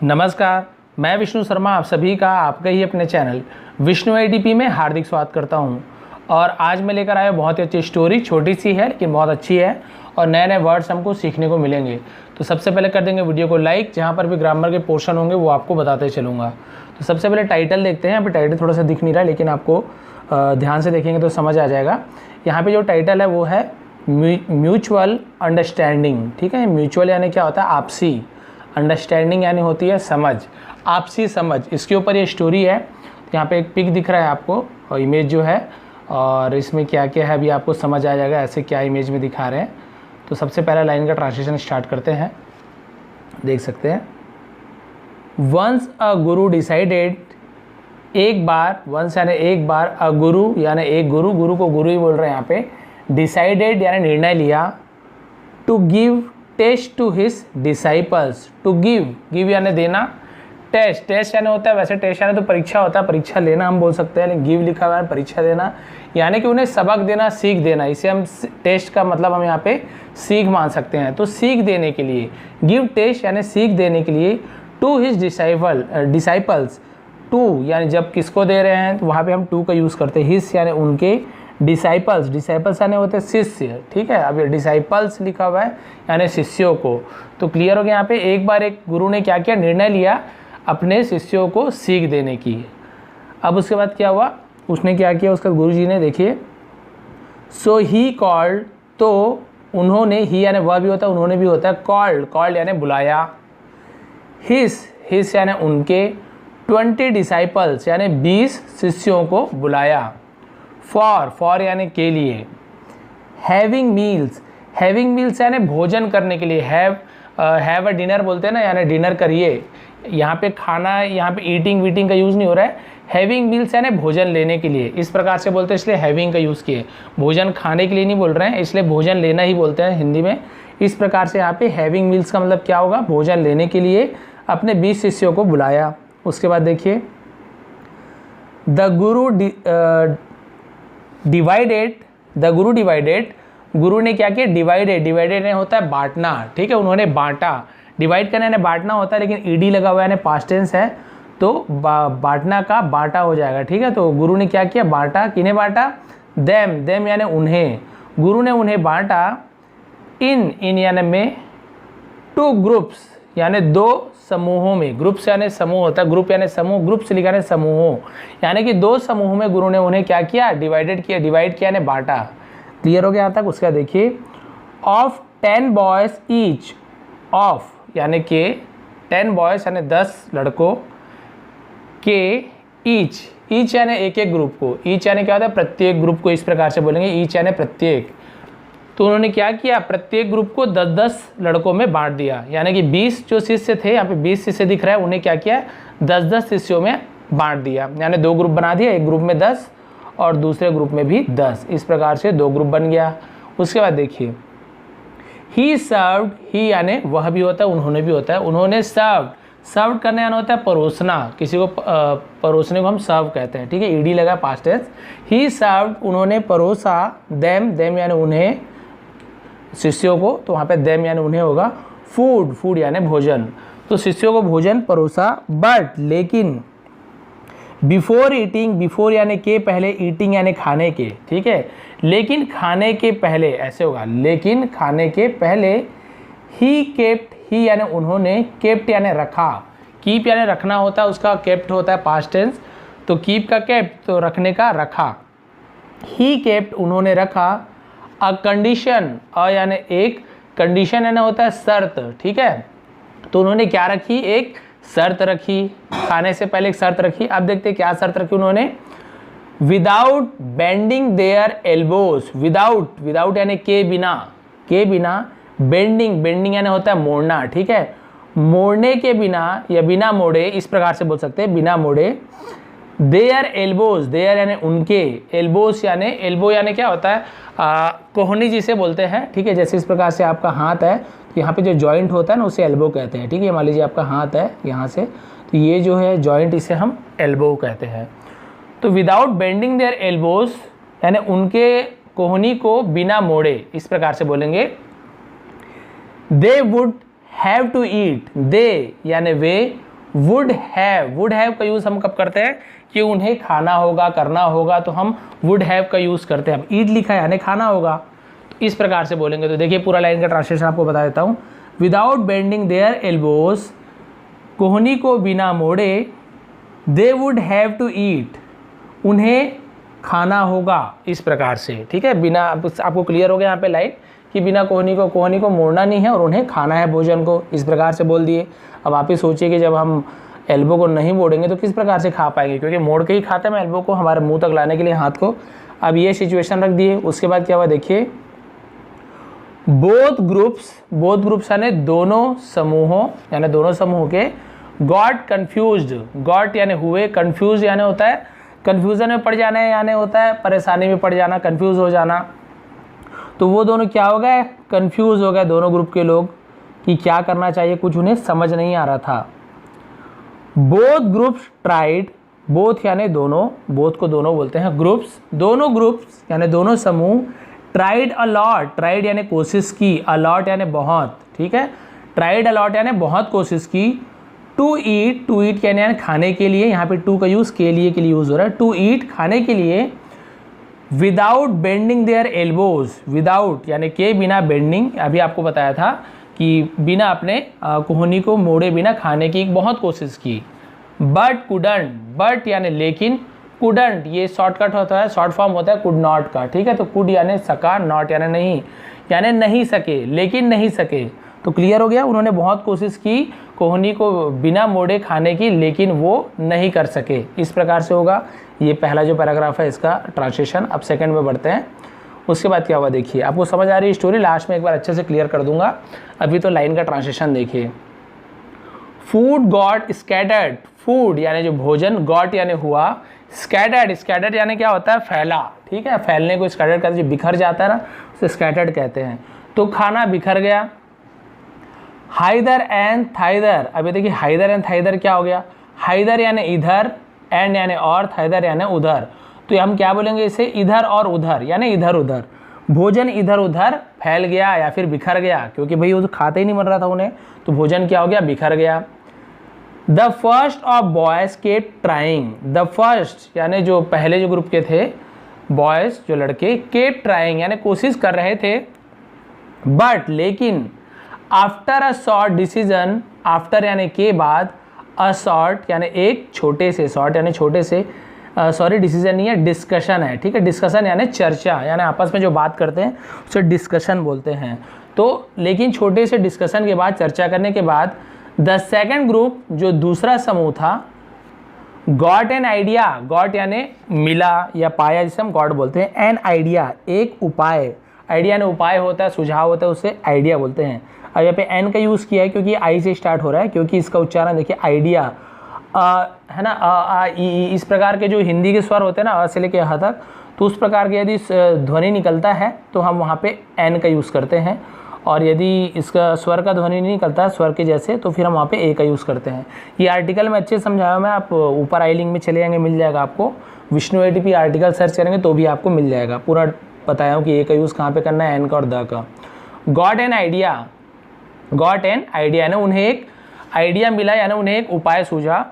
नमस्कार, मैं विष्णु शर्मा आप सभी का आपके ही अपने चैनल विष्णु एडीपी में हार्दिक स्वागत करता हूं। और आज मैं लेकर आया बहुत ही अच्छी स्टोरी। छोटी सी है लेकिन बहुत अच्छी है और नए नए वर्ड्स हमको सीखने को मिलेंगे। तो सबसे पहले कर देंगे वीडियो को लाइक, जहां पर भी ग्रामर के पोर्शन होंगे वो आपको बताते चलूँगा। तो सबसे पहले टाइटल देखते हैं। यहाँ पर टाइटल थोड़ा सा दिख नहीं रहा है लेकिन आपको ध्यान से देखेंगे तो समझ आ जाएगा। यहाँ पर जो टाइटल है वो है म्यूचुअल अंडरस्टैंडिंग। ठीक है, म्यूचुअल यानी क्या होता है? आपसी। अंडरस्टैंडिंग यानी होती है समझ, आपसी समझ। इसके ऊपर ये स्टोरी है। यहाँ पे एक पिक दिख रहा है आपको और इमेज जो है, और इसमें क्या क्या है अभी आपको समझ आ जाएगा ऐसे क्या इमेज में दिखा रहे हैं। तो सबसे पहला लाइन का ट्रांसलेशन स्टार्ट करते हैं। देख सकते हैं, वंस अ गुरु डिसाइडेड, एक बार, वंस यानी एक बार, अ गुरु यानी एक गुरु, गुरु को गुरु ही बोल रहे हैं यहाँ पे। डिसाइडेड यानी निर्णय लिया, to give test to his disciples. To give यानी देना, टेस्ट यानी होता है, वैसे टेस्ट यानी तो परीक्षा होता है, परीक्षा लेना हम बोल सकते हैं, लेकिन गिव लिखा हुआ है परीक्षा देना, यानी कि उन्हें सबक देना, सीख देना। इसे हम टेस्ट का मतलब हम यहाँ पे सीख मान सकते हैं। तो सीख देने के लिए, गिव टेस्ट यानी सीख देने के लिए, टू हिज डिसाइपल्स। टू यानी जब किसको दे रहे हैं तो वहाँ पे हम टू का यूज़ करते हैं। हिज यानी उनके, डिसाइपल्स यानी होते हैं शिष्य। ठीक है, अब ये डिसाइपल्स लिखा हुआ है यानी शिष्यों को। तो क्लियर हो गया यहाँ पे। एक बार एक गुरु ने क्या किया? निर्णय लिया अपने शिष्यों को सीख देने की। अब उसके बाद क्या हुआ? उसने क्या किया? उसका गुरुजी ने, देखिए, सो ही कॉल्ड, तो उन्होंने, ही यानी वह भी होता है, उन्होंने भी होता है, कॉल्ड यानी बुलाया, हिज यानी उनके, 20 डिसाइपल्स यानी 20 शिष्यों को बुलाया, फॉर यानी के लिए, हैविंग मील्स यानी भोजन करने के लिए, हैव अ डिनर बोलते हैं ना, यानी डिनर करिए। यहाँ पे खाना, यहाँ पे ईटिंग का यूज़ नहीं हो रहा है। हैविंग मील्स यानी भोजन लेने के लिए, इस प्रकार से बोलते हैं, इसलिए हैविंग का यूज़ किए। भोजन खाने के लिए नहीं बोल रहे हैं, इसलिए भोजन लेना ही बोलते हैं हिंदी में। इस प्रकार से यहाँ पे हैविंग मील्स का मतलब क्या होगा? भोजन लेने के लिए अपने 20 शिष्यों को बुलाया। उसके बाद देखिए, द गुरु डिवाइडेड, गुरु ने क्या किया? डिवाइडेड ने होता है बांटना। ठीक है, उन्होंने बांटा। डिवाइड करना यानी बांटना होता है, लेकिन ईडी लगा हुआ है यानी पास्ट टेंस है, तो बांटना का बांटा हो जाएगा। ठीक है, तो गुरु ने क्या किया? बांटा। किन्हें बांटा? देम यानी उन्हें। गुरु ने उन्हें बांटा इन यानी में, टू ग्रुप्स यानी दो समूहों में। ग्रुप्स यानी समूह होता है, ग्रुप यानी समूह, ग्रुप से लिखा है समूहों, यानी कि दो समूह में गुरु ने उन्हें क्या किया? डिवाइड किया यानी बांटा। क्लियर हो गया यहाँ तक? उसका देखिए, ऑफ 10 बॉयज ईच, ऑफ यानी के, 10 बॉयज यानी 10 लड़कों के, ईच यानी एक एक ग्रुप को, ईच यानी क्या होता है? प्रत्येक ग्रुप को, इस प्रकार से बोलेंगे, ईच यानी प्रत्येक। तो उन्होंने क्या किया? प्रत्येक ग्रुप को 10-10 लड़कों में बांट दिया, यानी कि 20 जो शिष्य थे, यहाँ पे 20 शिष्य दिख रहा है, उन्हें क्या किया? 10-10 शिष्यों में बांट दिया, यानी 2 ग्रुप बना दिया, एक ग्रुप में 10 और दूसरे ग्रुप में भी 10। इस प्रकार से 2 ग्रुप बन गया। उसके बाद देखिए, ही सर्व्ड, ही यानी वह भी होता है, उन्होंने भी होता है। उन्होंने सर्व करने यानी होता है परोसना, किसी को परोसने को हम सर्व कहते हैं। ठीक है, ईडी लगा, पास्ट टेंस। ही सर्व्ड, उन्होंने परोसा, देम यानी उन्हें, शिष्यों को, तो वहाँ पे देम यानी उन्हें होगा। फूड यानी भोजन, तो शिष्यों को भोजन परोसा, बट लेकिन, बिफोर यानी के पहले, ईटिंग यानी खाने के। ठीक है, लेकिन खाने के पहले, ऐसे होगा, लेकिन खाने के पहले, ही यानी उन्होंने, केप्ट यानी रखा, कीप यानी रखना होता है, उसका केप्ट होता है पास्ट टेंस, तो कीप का केप्ट, तो रखने का रखा। ही केप्ट उन्होंने रखा, अ कंडीशन, अ यानी एक, कंडीशन यानी होता है शर्त। ठीक है, तो उन्होंने क्या रखी? एक शर्त रखी, खाने से पहले एक शर्त रखी। अब देखते हैं क्या शर्त रखी उन्होंने। Without bending their elbows, without यानी के बिना, बेंडिंग यानी होता है मोड़ना। ठीक है, मोड़ने के बिना या बिना मोड़े, इस प्रकार से बोल सकते हैं, बिना मोड़े। देयर एल्बोज यानी उनके, एल्बोज यानी, एल्बो यानी क्या होता है? कोहनी जिसे बोलते हैं। ठीक है, जैसे इस प्रकार से आपका हाथ है, तो यहाँ पे जो जॉइंट होता है ना, उसे एल्बो कहते हैं। ठीक है, मान लीजिए आपका हाथ है यहाँ से, तो ये जो है जॉइंट, इसे हम एल्बो कहते हैं। तो विदाउट बेंडिंग देयर एल्बोज यानी उनके कोहनी को बिना मोड़े, इस प्रकार से बोलेंगे। They would have to eat, they यानी वे, वुड हैव का यूज़ हम कब करते हैं कि उन्हें खाना होगा, करना होगा, तो हम वुड हैव का यूज़ करते हैं। अब ईट लिखा है यानी खाना होगा, तो इस प्रकार से बोलेंगे। तो देखिए पूरा लाइन का ट्रांसलेशन आपको बता देता हूँ। विदाउट बेंडिंग देयर एल्बोज, कोहनी को बिना मोड़े, they would have to eat, उन्हें खाना होगा, इस प्रकार से। ठीक है, बिना, आपको क्लियर हो गया यहाँ पे लाइन कि बिना कोहनी को मोड़ना नहीं है और उन्हें खाना है भोजन को, इस प्रकार से बोल दिए। अब आप ही सोचिए कि जब हम एल्बो को नहीं मोड़ेंगे तो किस प्रकार से खा पाएंगे, क्योंकि मोड़ के ही खाते हैं हम एल्बो को, हमारे मुंह तक लाने के लिए हाथ को। अब ये सिचुएशन रख दिए। उसके बाद क्या हुआ देखिए, बोथ ग्रुप्स यानी दोनों समूहों, यानी दोनों समूह के, गॉट कन्फ्यूज्ड, गॉट यानी हुए, कन्फ्यूज यानी होता है कन्फ्यूजन में पड़ जाना है, यानी होता है परेशानी में पड़ जाना, कन्फ्यूज हो जाना। तो वो दोनों क्या हो गए, कन्फ्यूज हो गए दोनों ग्रुप के लोग कि क्या करना चाहिए, कुछ उन्हें समझ नहीं आ रहा था। बोथ ग्रुप्स ट्राइड, बोथ यानी दोनों, बोथ को दोनों बोलते हैं, ग्रुप्स, दोनों ग्रुप्स यानी दोनों समूह, ट्राइड अलॉट, ट्राइड यानी कोशिश की, अलॉट यानी बहुत, ठीक है, ट्राइड अलॉट यानी बहुत कोशिश की, टू ईट यानी खाने के लिए, यहाँ पे टू का यूज़ के लिए यूज़ हो रहा है, टू ईट खाने के लिए, without bending their elbows, without यानी के बिना, बेंडिंग अभी आपको बताया था कि बिना अपने कोहनी को मोड़े बिना खाने की बहुत कोशिश की, बट कुडंट, बट यानी लेकिन, कुडंट ये शॉर्टकट होता है, शॉर्ट फॉर्म होता है कुड नॉट का, ठीक है। तो कुड यानी सका, नॉट यानी नहीं, यानी नहीं सके, लेकिन नहीं सके। तो क्लियर हो गया, उन्होंने बहुत कोशिश की कोहनी को बिना मोड़े खाने की, लेकिन वो नहीं कर सके, इस प्रकार से होगा। ये पहला जो पैराग्राफ है इसका ट्रांसलेशन। अब सेकंड में बढ़ते हैं। उसके बाद क्या हुआ देखिए, आपको समझ आ रही है स्टोरी, लास्ट में एक बार अच्छे से क्लियर कर दूंगा। अभी तो लाइन का ट्रांसलेशन देखिए। फूड गॉट स्कैटर्ड, फूड यानी जो भोजन, गॉट यानी हुआ, स्कैटर्ड यानी क्या होता है, फैला, ठीक है, फैलने को स्कैटर्ड कहते हैं, जो बिखर जाता है ना उसे स्कैटर्ड कहते हैं। तो खाना बिखर गया। हाइदर एंड थाइदर, अभी देखिए हाइदर एंड थाइदर क्या हो गया, हाइदर यानी इधर, एंड यानी और, थाइदर यानी उधर। तो हम क्या बोलेंगे इसे, इधर और उधर यानी इधर उधर, भोजन इधर उधर फैल गया या फिर बिखर गया, क्योंकि भाई वो तो खाते ही नहीं मन रहा था उन्हें, तो भोजन क्या हो गया, बिखर गया। The first of boys kept trying, the first यानी जो पहले जो ग्रुप के थे बॉयज, जो लड़के, केप ट्राइंग यानी कोशिश कर रहे थे, बट लेकिन, after a short decision, after यानी के बाद, अ शॉर्ट यानी एक छोटे से, शॉर्ट यानी छोटे से, सॉरी डिसीजन नहीं है, डिस्कशन है, ठीक है, डिस्कशन यानी चर्चा, यानी आपस में जो बात करते हैं उसे डिस्कशन बोलते हैं। तो लेकिन छोटे से डिस्कशन के बाद, चर्चा करने के बाद, द सेकंड ग्रुप जो दूसरा समूह था, गॉट एन आइडिया, गॉट यानी मिला या पाया, जिसे हम गॉट बोलते हैं, एन आइडिया एक उपाय, आइडिया ने उपाय होता है, सुझाव होता है, उसे आइडिया बोलते हैं। अब यहाँ पे एन का यूज़ किया है क्योंकि आई से स्टार्ट हो रहा है, क्योंकि इसका उच्चारण देखिए आइडिया है ना, आ ई, इस प्रकार के जो हिंदी के स्वर होते हैं ना, अ से लेके ह तक, तो उस प्रकार के यदि ध्वनि निकलता है तो हम वहाँ पे एन का यूज़ करते हैं, और यदि इसका स्वर का ध्वनि नहीं निकलता स्वर के जैसे, तो फिर हम वहाँ पे ए का यूज़ करते हैं। ये आर्टिकल में अच्छे समझाया मैं, आप ऊपर आई लिंक में चले जाएंगे, मिल जाएगा आपको, विष्णु ATP आर्टिकल सर्च करेंगे तो भी आपको मिल जाएगा, पूरा बताया हूँ कि ए का यूज़ कहाँ पे करना है, एन का और द का। Got an idea, got an idea यानी उन्हें एक आइडिया मिला, यानी उन्हें एक उपाय सूझा।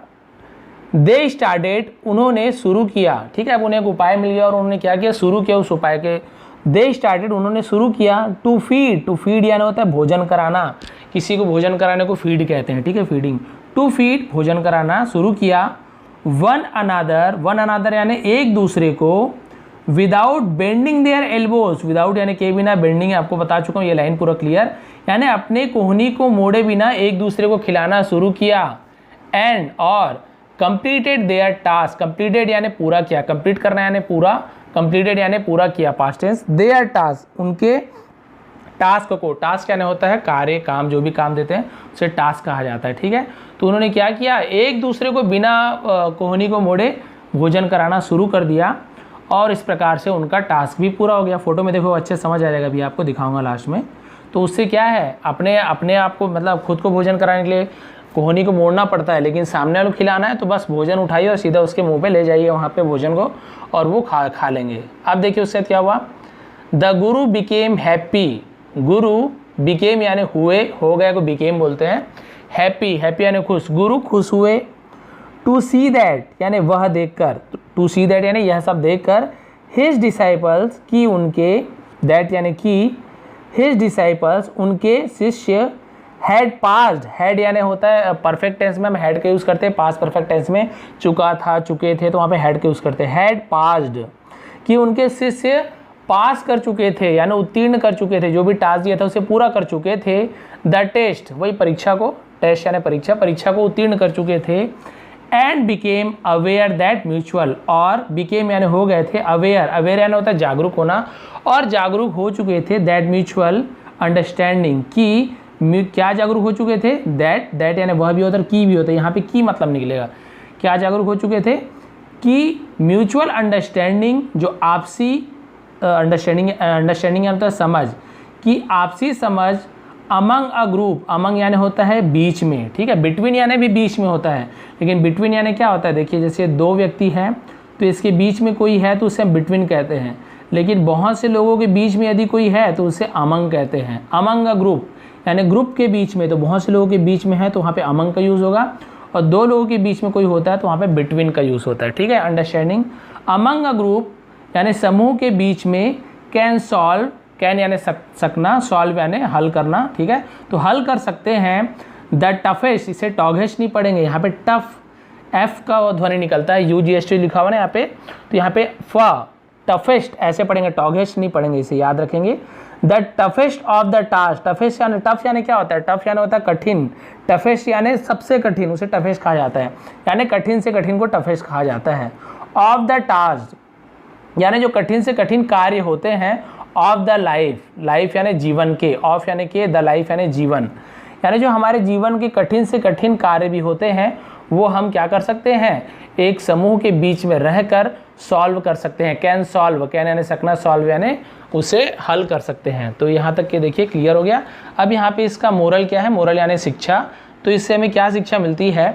दे स्टार्टेड, उन्होंने शुरू किया, ठीक है, अब उन्हें एक उपाय मिल गया और उन्होंने क्या किया, शुरू किया उस उपाय के। दे स्टार्टेड, उन्होंने शुरू किया। टू फीड यानी होता है भोजन कराना, किसी को भोजन कराने को फीड कहते हैं, ठीक है, फीडिंग। टू फीड भोजन कराना शुरू किया। वन अनादर यानी एक दूसरे को, without bending their elbows, without यानी के बिना, बेंडिंग आपको बता चुका हूँ, ये लाइन पूरा क्लियर, यानी अपने कोहनी को मोड़े बिना एक दूसरे को खिलाना शुरू किया। एंड और, कंप्लीटेड देयर टास्क, कंप्लीटेड यानी पूरा किया, कंप्लीट करना यानी पूरा, कंप्लीटेड यानी पूरा किया, पास्ट टेंस। देयर टास्क, उनके टास्क को, टास्क यानी होता है कार्य, काम, जो भी काम देते हैं उसे टास्क कहा जाता है, ठीक है। तो उन्होंने क्या किया, एक दूसरे को बिना कोहनी को मोड़े भोजन कराना शुरू कर दिया, और इस प्रकार से उनका टास्क भी पूरा हो गया। फोटो में देखो अच्छे समझ आ जाएगा, अभी आपको दिखाऊंगा लास्ट में। तो उससे क्या है, अपने आप को, मतलब खुद को भोजन कराने के लिए कोहनी को मोड़ना पड़ता है, लेकिन सामने वालों को खिलाना है तो बस भोजन उठाइए और सीधा उसके मुंह पे ले जाइए वहाँ पे भोजन को, और वो खा लेंगे। अब देखिए उससे क्या हुआ, the Guru became happy, Guru became यानी हुए, हो गए को बिकेम बोलते हैं, हैप्पी, हैप्पी यानी खुश, गुरु खुश हुए। टू सी दैट यानी वह देखकर, टू सी दैट यानी यह सब देखकर, हिज डिसाइपल्स की उनके, दैट यानी कि हिज डिसाइपल्स उनके शिष्य, हैड पास्ड, हैड यानी होता है परफेक्ट टेंस में हम हैड का यूज़ करते हैं, पास्ट परफेक्ट टेंस में चुका था, चुके थे, तो वहाँ पे हैड का यूज़ करते हैं। हैड पास्ड कि उनके शिष्य पास कर चुके थे यानी उत्तीर्ण कर चुके थे, जो भी टास्क दिया था उसे पूरा कर चुके थे। द टेस्ट वही परीक्षा को, टेस्ट यानी परीक्षा, परीक्षा को उत्तीर्ण कर चुके थे। And became aware that mutual, और बिकेम यानी हो गए थे, अवेयर, अवेयर यानी होता है जागरूक होना, और जागरूक हो चुके थे दैट म्यूचुअल अंडरस्टैंडिंग की, क्या जागरूक हो चुके थे, दैट यानी वह भी होता है, की भी होता है, यहाँ पे की मतलब निकलेगा, क्या जागरूक हो चुके थे कि म्यूचुअल अंडरस्टैंडिंग, जो आपसी अंडरस्टैंडिंग यानी होता है समझ, कि आपसी समझ अमंग अ ग्रुप, अमंग यानी होता है बीच में, ठीक है, बिटवीन यानी भी बीच में होता है, लेकिन बिटवीन यानी क्या होता है, देखिए जैसे दो व्यक्ति हैं तो इसके बीच में कोई है तो उसे हम बिटवीन कहते हैं, लेकिन बहुत से लोगों के बीच में यदि कोई है तो उसे अमंग कहते हैं। अमंग अ ग्रुप यानी ग्रुप के बीच में, तो बहुत से लोगों के बीच में है तो वहाँ पे अमंग का यूज़ होगा, और दो लोगों के बीच में कोई होता है तो वहाँ पे बिटवीन का यूज़ होता है, ठीक है। अंडरस्टैंडिंग अमंग अ ग्रुप यानी समूह के बीच में, कैन सॉल्व, कैन यानी सकना, सॉल्व यानी हल करना, ठीक है, तो हल कर सकते हैं। द टफेस्ट, इसे टॉगेस्ट नहीं पढ़ेंगे, यहाँ पे टफ, एफ का ध्वनि निकलता है, UGST लिखा हुआ ना यहाँ पे, तो यहाँ पे फ टफेस्ट ऐसे पढ़ेंगे, टॉगेस्ट नहीं पढ़ेंगे, इसे याद रखेंगे। The toughest of the task, toughest यानी, टफ यानी क्या होता है, टफ यानी होता है कठिन, टफेस्ट यानी सबसे कठिन, उसे टफेस्ट कहा जाता है, यानी कठिन से कठिन को टफेस्ट कहा जाता है। ऑफ द टास्क यानी जो कठिन से कठिन कार्य होते हैं। ऑफ द लाइफ, लाइफ यानी जीवन के, ऑफ यानी के, द लाइफ यानी जीवन, यानी जो हमारे जीवन के कठिन से कठिन कार्य भी होते हैं वो हम क्या कर सकते हैं, एक समूह के बीच में रहकर सॉल्व कर सकते हैं। कैन सॉल्व, कैन यानी सकना, सॉल्व यानी उसे हल कर सकते हैं। तो यहाँ तक के देखिए क्लियर हो गया। अब यहाँ पे इसका मोरल क्या है, मोरल यानी शिक्षा, तो इससे हमें क्या शिक्षा मिलती है,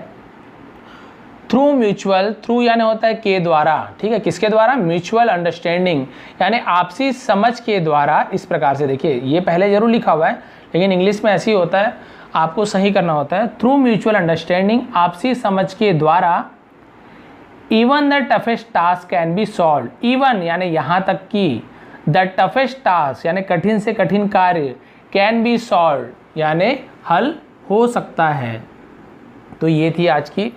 थ्रू म्यूचुअल, थ्रू यानी होता है के द्वारा, ठीक है, किसके द्वारा, म्यूचुअल अंडरस्टैंडिंग यानी आपसी समझ के द्वारा। इस प्रकार से देखिए, ये पहले जरूर लिखा हुआ है लेकिन इंग्लिश में ऐसे ही होता है, आपको सही करना होता है। थ्रू म्यूचुअल अंडरस्टैंडिंग, आपसी समझ के द्वारा। Even the toughest task can be solve, even यानी यहाँ तक कि, द टफेस्ट टास्क यानी कठिन से कठिन कार्य, कैन बी सॉल्व यानी हल हो सकता है। तो ये थी आज की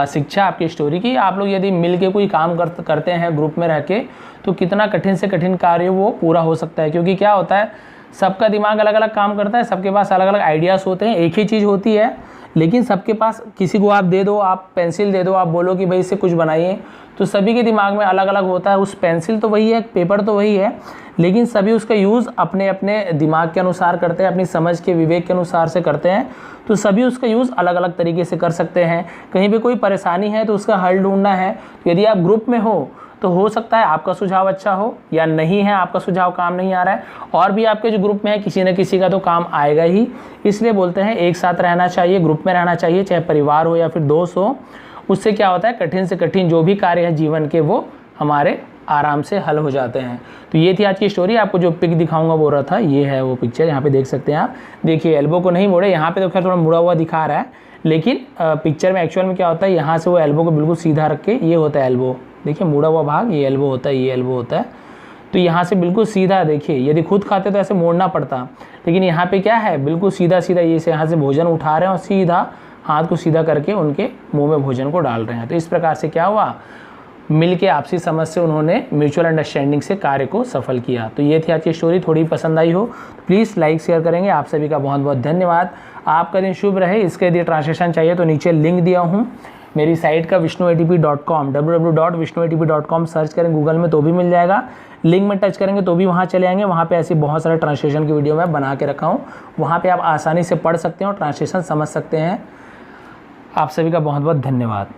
शिक्षा आपकी स्टोरी की। आप लोग यदि मिल के कोई काम करते हैं ग्रुप में रह के, तो कितना कठिन से कठिन कार्य वो पूरा हो सकता है, क्योंकि क्या होता है, सबका दिमाग अलग अलग काम करता है, सबके पास अलग अलग आइडियाज़ होते हैं, एक ही चीज़ होती है लेकिन सबके पास, किसी को आप दे दो, आप पेंसिल दे दो, आप बोलो कि भाई इससे कुछ बनाइए, तो सभी के दिमाग में अलग अलग होता है। उस पेंसिल तो वही है, पेपर तो वही है, लेकिन सभी उसका यूज़ अपने अपने दिमाग के अनुसार करते हैं, अपनी समझ के विवेक के अनुसार से करते हैं, तो सभी उसका यूज़ अलग अलग तरीके से कर सकते हैं। कहीं पे कोई परेशानी है तो उसका हल ढूंढना है, तो यदि आप ग्रुप में हो तो हो सकता है आपका सुझाव अच्छा हो, या नहीं है आपका सुझाव काम नहीं आ रहा है, और भी आपके जो ग्रुप में है किसी न किसी का तो काम आएगा ही। इसलिए बोलते हैं एक साथ रहना चाहिए, ग्रुप में रहना चाहिए, चाहे परिवार हो या फिर दोस्त हो। उससे क्या होता है, कठिन से कठिन जो भी कार्य है जीवन के वो हमारे आराम से हल हो जाते हैं। तो ये थी आज की स्टोरी। आपको जो पिक दिखाऊंगा बोल रहा था, ये है वो पिक्चर, यहाँ पे देख सकते हैं आप। देखिए एल्बो को नहीं मोड़े, यहाँ पे तो खैर थोड़ा मुड़ा हुआ दिखा रहा है, लेकिन पिक्चर में एक्चुअल में क्या होता है, यहाँ से वो एल्बो को बिल्कुल सीधा रख के, ये होता है एल्बो, देखिए मुड़ा हुआ भाग ये एल्बो होता है, ये एल्बो होता है। तो यहाँ से बिल्कुल सीधा, देखिए यदि खुद खाते तो ऐसे मोड़ना पड़ता, लेकिन यहाँ पे क्या है, बिल्कुल सीधा सीधा ये से यहाँ से भोजन उठा रहे हैं और सीधा हाथ को सीधा करके उनके मुंह में भोजन को डाल रहे हैं। तो इस प्रकार से क्या हुआ, मिलके आपसी समझ से उन्होंने म्यूचुअल अंडरस्टैंडिंग से कार्य को सफल किया। तो ये थी आज की स्टोरी। थोड़ी पसंद आई हो तो प्लीज़ लाइक शेयर करेंगे। आप सभी का बहुत बहुत धन्यवाद। आपका दिन शुभ रहे। इसके यदि ट्रांसलेशन चाहिए तो नीचे लिंक दिया हूँ मेरी साइट का vishnuytp.com, www.vishnuytp.com सर्च करें गूगल में तो भी मिल जाएगा। लिंक में टच करेंगे तो भी वहाँ चले आएंगे। वहाँ पे ऐसी बहुत सारे ट्रांसलेशन की वीडियो मैं बना के रखा हूँ, वहाँ पे आप आसानी से पढ़ सकते हैं और ट्रांसलेशन समझ सकते हैं। आप सभी का बहुत बहुत धन्यवाद।